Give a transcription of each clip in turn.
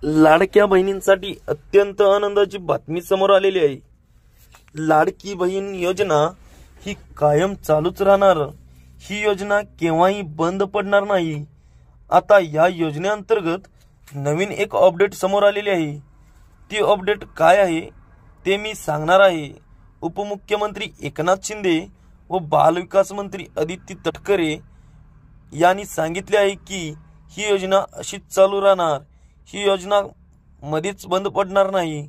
लाडक्या बहिणींसाठी अत्यंत आनंदाची बातमी समोर आलेली आहे। लाडकी बहीण योजना ही कायम चालूच राहणार। ही योजना केव्हाही बंद पडणार नाही। आता या योजनेअंतर्गत नवीन एक अपडेट समोर आलेली आहे। ती अपडेट काय आहे ते मी सांगणार आहे। उपमुख्यमंत्री एकनाथ शिंदे व बालविकास मंत्री आदित्य तटकरे यांनी सांगितले आहे की ही योजना अशीच चालू राहणार। ही योजना मध्येच बंद पडणार नाही।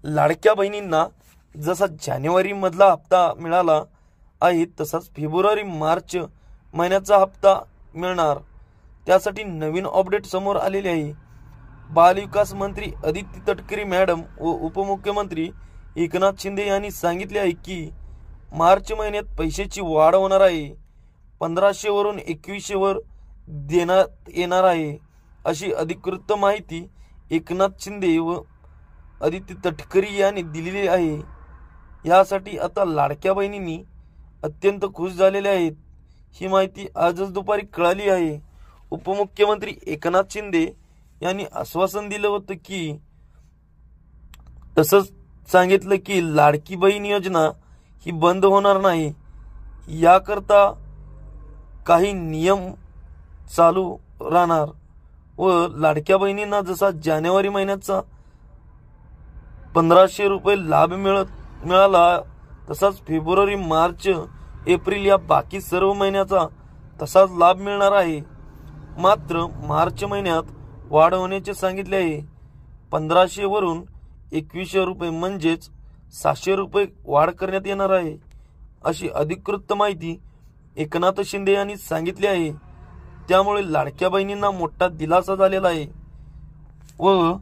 लाडक्या बहिणींना जसा जानेवारी मधला हप्ता मिळाला आहे तसाच फेब्रुवारी मार्च महिन्याचा हप्ता मिळणार। त्यासाठी नवीन अपडेट समोर आलेले आहे। बालविकास मंत्री आदित्य तटकरे मॅडम व उपमुख्यमंत्री एकनाथ शिंदे यांनी सांगितले आहे की मार्च महिन्यात पैशाची वाढ होणार आहे। 1500 वरून 2100 वर देण्यात येणार आहे, अशी अधिकृत माहिती एकनाथ शिंदे व आदित्य तटकरे यांनी दिलेली आहे। यासाठी आता लाडक्या बहिणींनी अत्यंत खुश झालेले आहेत। ही माहिती आजच दुपारी कळाली आहे। उपमुख्यमंत्री एकनाथ शिंदे यांनी आश्वासन दिलं होतं की तसंच सांगितलं की लाडकी बहीण योजना ही बंद होणार नाही। याकरता काही नियम चालू राहणार व लाडक्या बहिणींना जसा जानेवारी महिन्याचा 1500 रुपये लाभ मिळाला तसाच फेब्रुवारी मार्च एप्रिल या बाकी सर्व महिन्याचा तसाच लाभ मिळणार आहे। मात्र मार्च महिन्यात वाढ होण्याचे सांगितले आहे। 1500 वरून 2100 रुपये म्हणजेच 700 रुपये वाढ करण्यात येणार आहे, अशी अधिकृत माहिती एकनाथ शिंदे यांनी सांगितली आहे। त्यामुळे लाडक्या बहिणींना मोठा दिलासा झालेला आहे व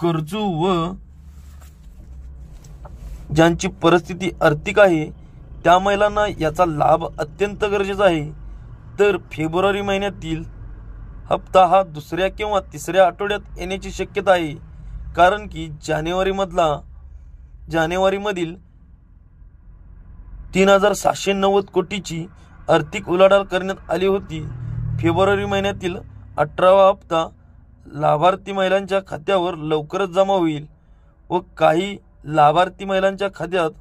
गरजू व ज्यांची परिस्थिती आर्थिक आहे त्या महिलांना याचा लाभ अत्यंत गरजेचा आहे। तर फेब्रुवारी महिन्यातील हप्ता हा दुसऱ्या किंवा तिसऱ्या आठवड्यात येण्याची शक्यता आहे, कारण की जानेवारीमधील 3790 कोटीची आर्थिक उलाढाल करण्यात आली होती। फेब्रुवारी महिन्यातील 18वा हप्ता लाभार्थी महिलांच्या खात्यावर लवकरच जमा होईल व काही लाभार्थी महिलांच्या खात्यात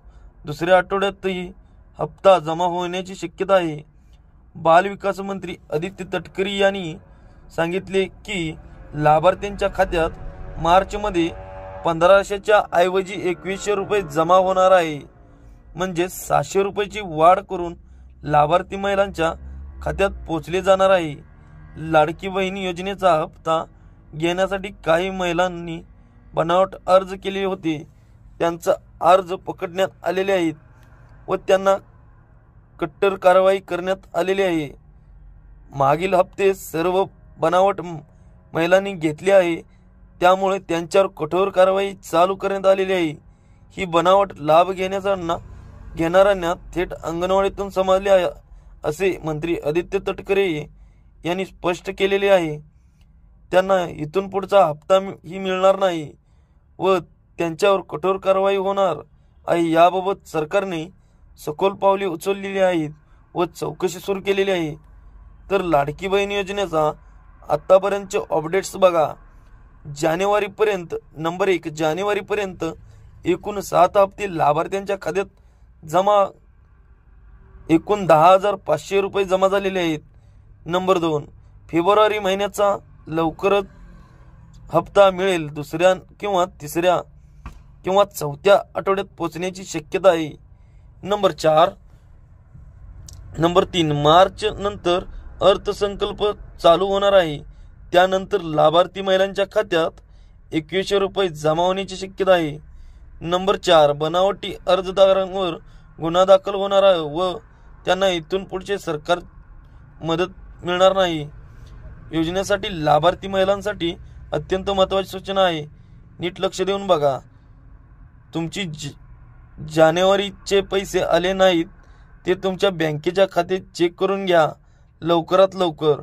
दुसऱ्या आठवड्यातही हप्ता जमा होण्याची शक्यता आहे। बालविकास मंत्री आदित्य तटकरे यांनी सांगितले की लाभार्थ्यांच्या खात्यात मार्च मध्ये 1500च्या ऐवजी 2100 रुपये जमा होणार आहे, म्हणजे 700 रुपयाची वाढ करून लाभार्थी महिलांच्या खात्यात पोहोचले जाणार आहे। लाडकी बहीण योजनेचा हप्ता घेण्यासाठी काही महिलांनी बनावट अर्ज केले होते। त्यांचा अर्ज पकडण्यात आलेले आहेत व त्यांना कठोर कारवाई करण्यात आलेली आहे। मागील हप्ते सर्व बनावट महिलांनी घेतले आहे, त्यामुळे त्यांच्यावर कठोर कारवाई चालू करण्यात आलेली आहे। ही बनावट लाभ घेणाऱ्यांना थेट अंगणवाडीतून समजले आहे, असे मंत्री आदित्य तटकरे यांनी स्पष्ट केलेले आहे। त्यांना इथून पुढचा हप्ता ही मिळणार नाही व त्यांच्यावर कठोर कारवाई होणार आहे। याबाबत सरकारने सखोल पावले उचललेली आहेत व चौकशी सुरू केलेली आहे। तर लाडकी बहीण योजनेचा आतापर्यंतचे अपडेट्स बघा। नंबर 1 जानेवारीपर्यंत एकूण 7 हप्ते लाभार्थ्यांच्या खात्यात जमा एकूण 10,500 रुपये जमा झालेले आहेत। नंबर 2 फेब्रुवारी महिन्याचा लवकरच हप्ता मिळेल, दुसऱ्या किंवा तिसऱ्या किंवा चौथ्या आठवड्यात पोहोचण्याची शक्यता आहे। नंबर 3 मार्च नंतर अर्थसंकल्प चालू होणार आहे, त्यानंतर लाभार्थी महिलांच्या खात्यात 2100 रुपये जमा होण्याची शक्यता आहे। नंबर 4 बनावटी अर्जदारांवर गुन्हा दाखल होणार आहे व त्यांना इथून पुढचे सरकार मदत मिळणार नाही। योजनेसाठी लाभार्थी महिलांसाठी अत्यंत महत्त्वाची सूचना आहे, नीट लक्ष देऊन बघा। तुमची जानेवारीचे पैसे आले नाहीत ते तुमच्या बँकेच्या खात्यात चेक करून घ्या लवकरात लवकर।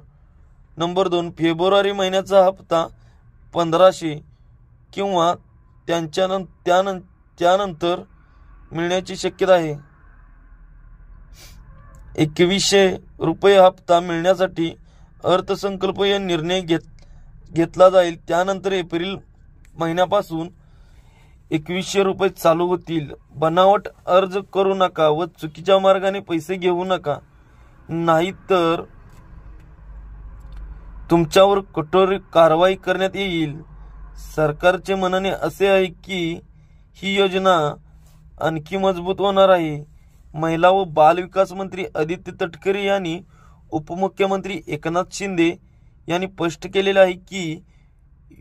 नंबर 2 फेब्रुवारी महिन्याचा हप्ता 1500 किंवा त्यानंतर मिळण्याची शक्यता आहे। 2100 रुपये हप्ता मिळण्यासाठी अर्थसंकल्पीय निर्णय घेतला जाईल। त्यानंतर एप्रिल महिन्यापासून 2100 रुपये चालू होतील। बनावट अर्ज करू नका व चुकीच्या मार्गाने पैसे घेऊ नका, नाहीतर तुमच्यावर कठोर कारवाई करण्यात येईल। सरकारचे म्हणणे असे आहे की ही योजना आणखी मजबूत होणार आहे। महिला व बाल विकास मंत्री आदित्य तटकरे यांनी उपमुख्यमंत्री एकनाथ शिंदे यांनी स्पष्ट केलेले आहे की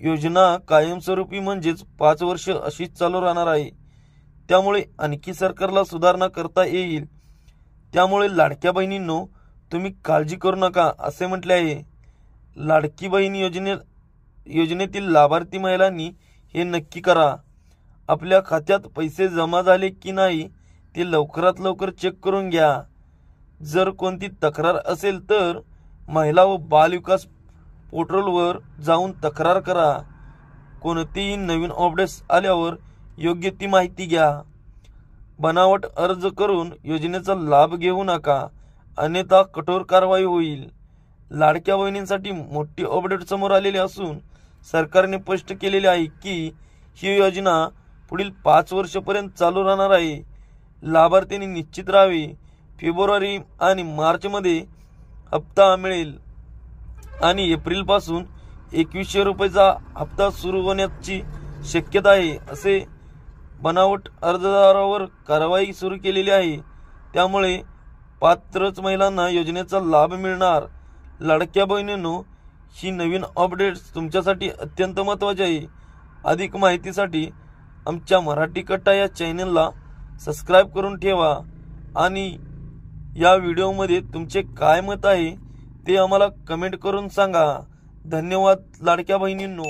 योजना कायमस्वरूपी म्हणजेच 5 वर्ष अशीच चालू राहणार आहे। त्यामुळे आणखी सरकारला सुधारणा करता येईल। त्यामुळे लाडक्या बहिणींनो, तुम्ही काळजी करू नका असे म्हटले आहे। लाडकी बहीण योजनेतील लाभार्थी महिलांनी हे नक्की करा। आपल्या खात्यात पैसे जमा झाले की नाही ते लवकरात लवकर चेक करून घ्या। जर कोणती तक्रार असेल तर महिला व बाल विकास पोर्टलवर जाऊन तक्रार करा। कोणतेही नवीन अपडेट्स आल्यावर योग्य ती माहिती घ्या। बनावट अर्ज करून योजनेचा लाभ घेऊ नका, अन्यथा कठोर कारवाई होईल। लाडक्या बहिणींसाठी मोठी अपडेट समोर आलेली असून सरकारने स्पष्ट केलेले आहे की ही योजना पुढील 5 वर्षापर्यंत चालू राहणार आहे। लाभार्थ्यांनी निश्चित राहावे। फेब्रुवारी आणि मार्च मध्ये हप्ता मिळेल आणि एप्रिल पासून 2100 रुपयाचा हप्ता सुरू होण्याची शक्यता आहे। असे बनावट अर्जदारावर कारवाई सुरू केलेली आहे। त्यामुळे पात्रच महिलांना योजनेचा लाभ मिळणार। लाडक्या बहिणींनो, ही नवीन अपडेट्स तुमच्यासाठी अत्यंत महत्त्वाची आहे। अधिक माहितीसाठी आमच्या मराठी कट्टा या चॅनलला सबस्क्राईब करून ठेवा आणि या व्हिडिओमध्ये तुमचे काय मत आहे ते आम्हाला कमेंट करून सांगा। धन्यवाद लाडक्या बहिणींनो।